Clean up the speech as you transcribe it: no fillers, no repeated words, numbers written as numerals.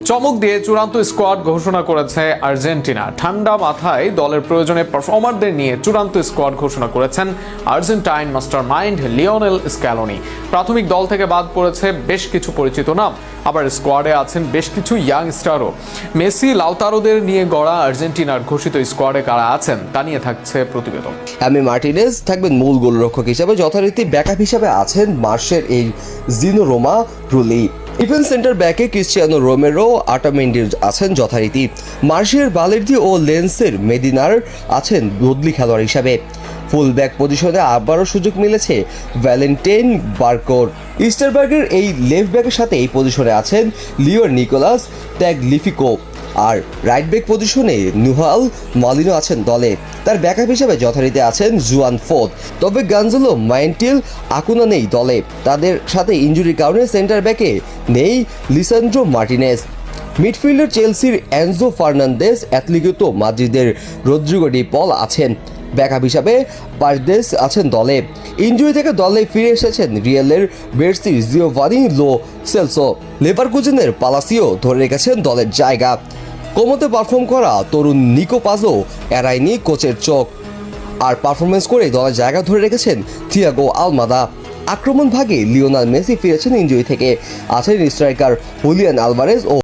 চমক দিয়ে চূড়ান্ত স্কোয়াড ঘোষণা করেছে আর্জেন্টিনা। ঠান্ডা মাথায় দলের প্রয়োজনে পারফর্মারদের নিয়ে চূড়ান্ত স্কোয়াড ঘোষণা করেছেন আর্জেন্টাইন মাস্টারমাইন্ড লিওনেল স্ক্যালোনি। প্রাথমিক দল থেকে বাদ পড়েছে বেশ কিছু পরিচিত নাম, আবার স্কোয়াডে আছেন বেশ কিছু ইয়াং স্টারও। মেসি, লাউতারোদের নিয়ে গড়া আর্জেন্টিনার ঘোষিত স্কোয়াডে কারা আছেন তা নিয়ে থাকছে প্রতিবেদন। এমি মার্টিনেজ থাকবেন মূল গোলরক্ষক হিসেবে, যথারীতি ব্যাকআপ হিসেবে আছেন মার্শের এই জিনো রোমা রুলি। ডিফেন্স সেন্টার ব্যাকে ক্রিস্টিয়ানো রোমেরো, আটামেন্ডির আছেন যথারীতি। মার্শের বালের্দি ও লেন্সের মেদিনার আছেন বদলি খেলোয়াড় হিসাবে। ফুল ব্যাক পজিশনে আবারও সুযোগ মিলেছে ভ্যালেন্টাইন বার্কোর। ইস্টারবার্গের এই লেফট ব্যাকের সাথে এই পজিশনে আছেন লিওর নিকোলাস ট্যাগলিফিকো, আর রাইট ব্যাক পজিশনে নুহাল মালিনো আছেন দলে। তার ব্যাকআপ হিসেবে যথারীতি আছেন জুয়ান ফোর্দ। তবে গানজেলো মাইন্টিল আকুনা নেই দলে। তাদের সাথে ইনজুরির কারণে সেন্টার ব্যাকে নেই লিসান্ড্রো মার্টিনেজ। মিডফিল্ডার চেলসির এনজো ফার্নান্দেস, অ্যাটলেটিকো মাদ্রিদের রদ্রিগো ডি পল আছেন। ব্যাকআপ হিসাবে পারদেস আছেন দলে। ইনজুরি থেকে দলে ফিরে এসেছেন রিয়ালের বেরসি জিওভানি লো সেলসো। লেভারকুজেনের পালাসিও ধরে রেখেছেন দলের জায়গা। কোমোতে পারফর্ম করা তরুণ নিকো পাজো এড়ায়নি কোচের চোখ, আর পারফরমেন্স করে দলের জায়গা ধরে রেখেছেন থিয়াগো আলমাদা। আক্রমণ ভাগে লিওনেল মেসি ফিরেছেন ইনজুরি থেকে। আছেন স্ট্রাইকার হুলিয়ান আলভারেজ ও